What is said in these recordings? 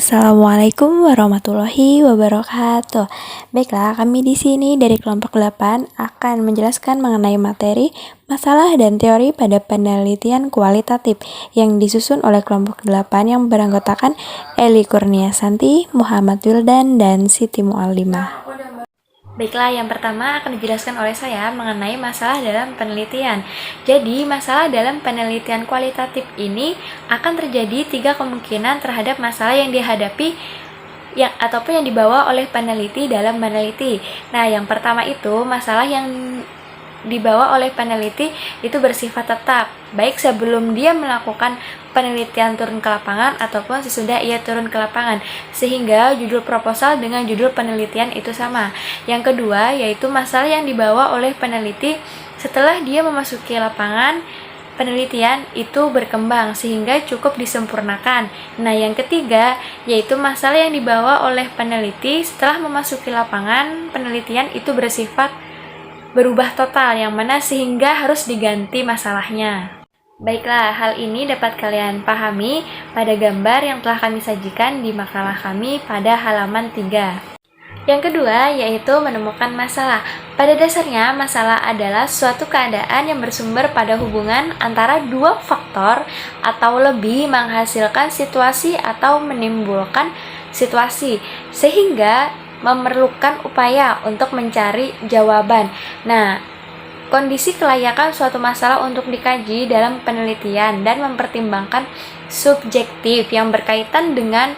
Assalamualaikum warahmatullahi wabarakatuh. Baiklah, kami di sini dari kelompok 8 akan menjelaskan mengenai materi, masalah dan teori pada penelitian kualitatif yang disusun oleh kelompok 8 yang beranggotakan Eli Kurniasanti, Muhammad Wildan, dan Siti Muallimah. Baiklah, yang pertama akan dijelaskan oleh saya mengenai masalah dalam penelitian. Jadi, masalah dalam penelitian kualitatif ini akan terjadi 3 kemungkinan terhadap masalah yang dihadapi ataupun yang dibawa oleh peneliti dalam meneliti. Nah, yang pertama itu masalah yang dibawa oleh peneliti itu bersifat tetap, baik sebelum dia melakukan penelitian turun ke lapangan ataupun sesudah ia turun ke lapangan, sehingga judul proposal dengan judul penelitian itu sama. Yang kedua yaitu masalah yang dibawa oleh peneliti setelah dia memasuki lapangan, penelitian itu berkembang sehingga cukup disempurnakan. Nah, yang ketiga yaitu masalah yang dibawa oleh peneliti setelah memasuki lapangan, penelitian itu bersifat berubah total, yang mana sehingga harus diganti masalahnya. Baiklah, hal ini dapat kalian pahami pada gambar yang telah kami sajikan di makalah kami pada halaman 3. Yang kedua yaitu menemukan masalah. Pada dasarnya, masalah adalah suatu keadaan yang bersumber pada hubungan antara dua faktor atau lebih menghasilkan situasi atau menimbulkan situasi, sehingga memerlukan upaya untuk mencari jawaban. Nah, kondisi kelayakan suatu masalah untuk dikaji dalam penelitian dan mempertimbangkan subjektif yang berkaitan dengan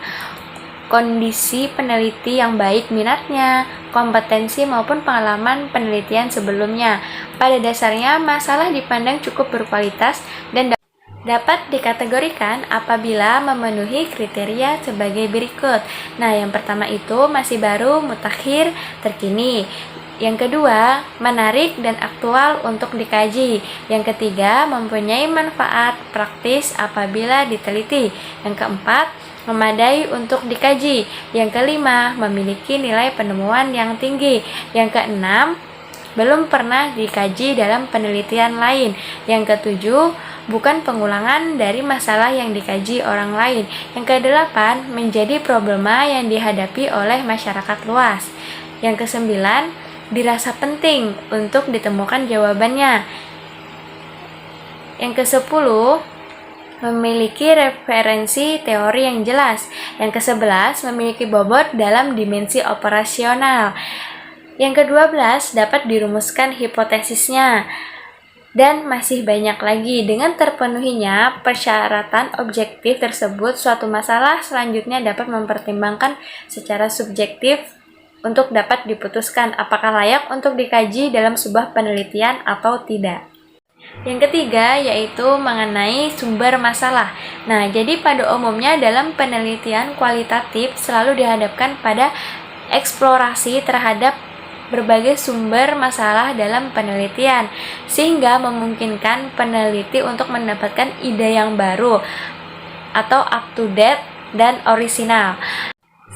kondisi peneliti yang baik minatnya, kompetensi maupun pengalaman penelitian sebelumnya. Pada dasarnya, masalah dipandang cukup berkualitas dan dapat dikategorikan apabila memenuhi kriteria sebagai berikut. Nah, yang pertama itu masih baru, mutakhir, terkini. Yang kedua, menarik dan aktual untuk dikaji. Yang ketiga, mempunyai manfaat praktis apabila diteliti. Yang keempat, memadai untuk dikaji. Yang kelima, memiliki nilai penemuan yang tinggi. Yang keenam, belum pernah dikaji dalam penelitian lain. Yang ketujuh, bukan pengulangan dari masalah yang dikaji orang lain. Yang kedelapan, menjadi problema yang dihadapi oleh masyarakat luas. Yang kesembilan, dirasa penting untuk ditemukan jawabannya. Yang kesepuluh, memiliki referensi teori yang jelas. Yang kesebelas, memiliki bobot dalam dimensi operasional. Yang ke-12, dapat dirumuskan hipotesisnya. Dan masih banyak lagi. Dengan terpenuhinya persyaratan objektif tersebut, suatu masalah selanjutnya dapat mempertimbangkan secara subjektif untuk dapat diputuskan apakah layak untuk dikaji dalam sebuah penelitian atau tidak. Yang ketiga yaitu mengenai sumber masalah. Nah, jadi pada umumnya dalam penelitian kualitatif selalu dihadapkan pada eksplorasi terhadap berbagai sumber masalah dalam penelitian, sehingga memungkinkan peneliti untuk mendapatkan ide yang baru atau up to date dan orisinal.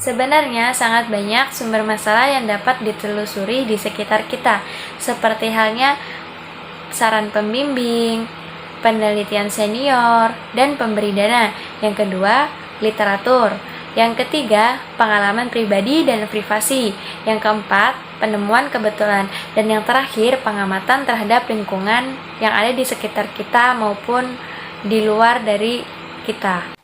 Sebenarnya sangat banyak sumber masalah yang dapat ditelusuri di sekitar kita, seperti halnya saran pembimbing, penelitian senior, dan pemberi dana. Yang kedua, literatur. Yang ketiga, pengalaman pribadi dan privasi. Yang keempat, penemuan kebetulan. Dan yang terakhir, pengamatan terhadap lingkungan yang ada di sekitar kita maupun di luar dari kita.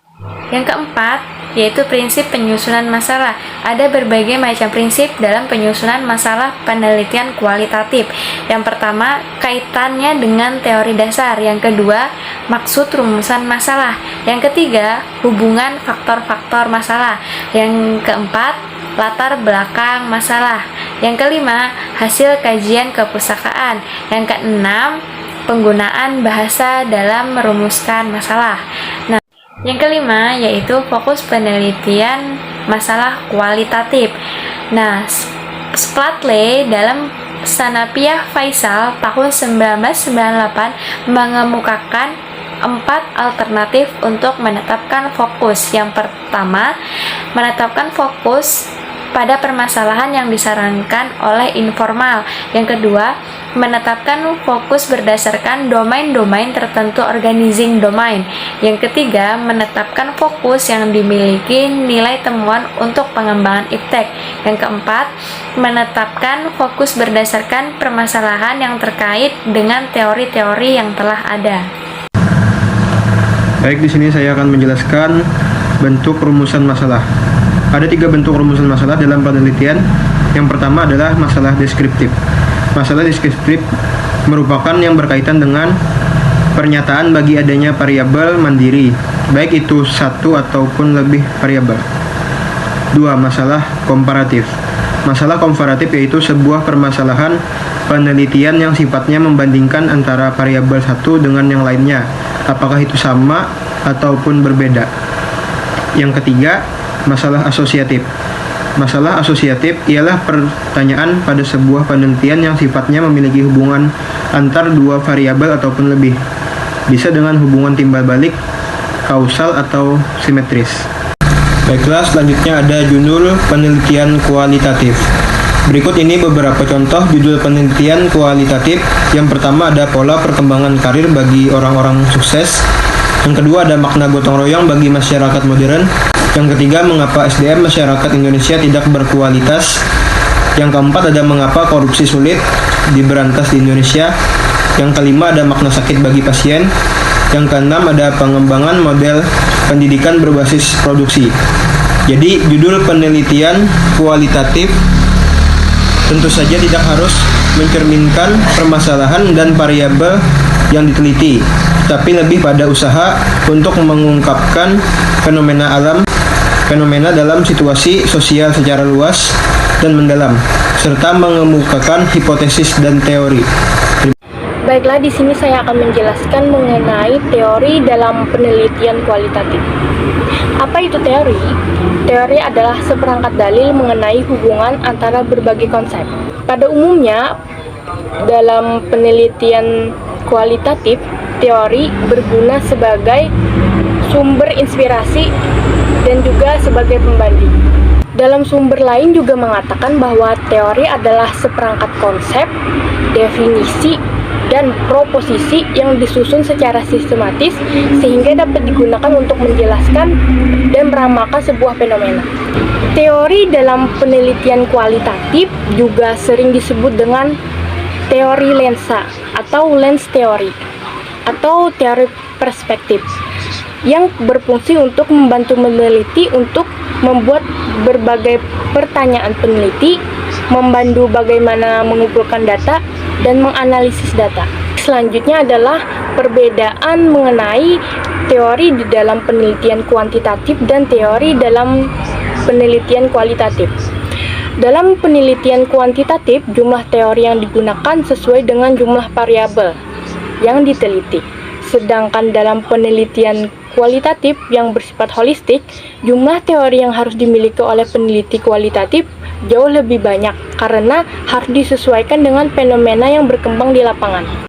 Yang keempat, yaitu prinsip penyusunan masalah. Ada berbagai macam prinsip dalam penyusunan masalah penelitian kualitatif. Yang pertama, kaitannya dengan teori dasar. Yang kedua, maksud rumusan masalah. Yang ketiga, hubungan faktor-faktor masalah. Yang keempat, latar belakang masalah. Yang kelima, hasil kajian kepustakaan. Yang keenam, penggunaan bahasa dalam merumuskan masalah. Nah, yang kelima yaitu fokus penelitian masalah kualitatif. Nah, Spratly dalam Sanapiah Faisal tahun 1998 mengemukakan 4 alternatif untuk menetapkan fokus. Yang pertama, menetapkan fokus pada permasalahan yang disarankan oleh informal. Yang kedua, menetapkan fokus berdasarkan domain-domain tertentu organizing domain. Yang ketiga, menetapkan fokus yang dimiliki nilai temuan untuk pengembangan iptek. Yang keempat, menetapkan fokus berdasarkan permasalahan yang terkait dengan teori-teori yang telah ada. Baik, di sini saya akan menjelaskan bentuk rumusan masalah. Ada 3 bentuk rumusan masalah dalam penelitian. Yang pertama adalah masalah deskriptif. Masalah deskriptif merupakan yang berkaitan dengan pernyataan bagi adanya variabel mandiri, baik itu satu ataupun lebih variabel. 2. Masalah komparatif. Masalah komparatif yaitu sebuah permasalahan penelitian yang sifatnya membandingkan antara variabel satu dengan yang lainnya, apakah itu sama ataupun berbeda. Yang ketiga, masalah asosiatif. Masalah asosiatif ialah pertanyaan pada sebuah penelitian yang sifatnya memiliki hubungan antar dua variabel ataupun lebih. Bisa dengan hubungan timbal balik, kausal, atau simetris. Baiklah, selanjutnya ada judul penelitian kualitatif. Berikut ini beberapa contoh judul penelitian kualitatif. Yang pertama ada pola perkembangan karir bagi orang-orang sukses. Yang kedua ada makna gotong royong bagi masyarakat modern. Yang ketiga, mengapa SDM masyarakat Indonesia tidak berkualitas. Yang keempat ada mengapa korupsi sulit diberantas di Indonesia. Yang kelima ada makna sakit bagi pasien. Yang keenam ada pengembangan model pendidikan berbasis produksi. Jadi judul penelitian kualitatif tentu saja tidak harus mencerminkan permasalahan dan variabel yang diteliti, tapi lebih pada usaha untuk mengungkapkan fenomena alam, fenomena dalam situasi sosial secara luas dan mendalam, serta mengemukakan hipotesis dan teori. Baiklah, di sini saya akan menjelaskan mengenai teori dalam penelitian kualitatif. Apa itu teori? Teori adalah seperangkat dalil mengenai hubungan antara berbagai konsep. Pada umumnya, dalam penelitian kualitatif, teori berguna sebagai sumber inspirasi dan juga sebagai pembanding. Dalam sumber lain juga mengatakan bahwa teori adalah seperangkat konsep, definisi, dan proposisi yang disusun secara sistematis sehingga dapat digunakan untuk menjelaskan dan meramalkan sebuah fenomena. Teori dalam penelitian kualitatif juga sering disebut dengan teori lensa atau lens teori atau teori perspektif yang berfungsi untuk membantu meneliti untuk membuat berbagai pertanyaan peneliti, membantu bagaimana mengumpulkan data dan menganalisis data. Selanjutnya adalah perbedaan mengenai teori di dalam penelitian kuantitatif dan teori dalam penelitian kualitatif. Dalam penelitian kuantitatif, jumlah teori yang digunakan sesuai dengan jumlah variabel yang diteliti. Sedangkan dalam penelitian kualitatif yang bersifat holistik, jumlah teori yang harus dimiliki oleh peneliti kualitatif jauh lebih banyak karena harus disesuaikan dengan fenomena yang berkembang di lapangan.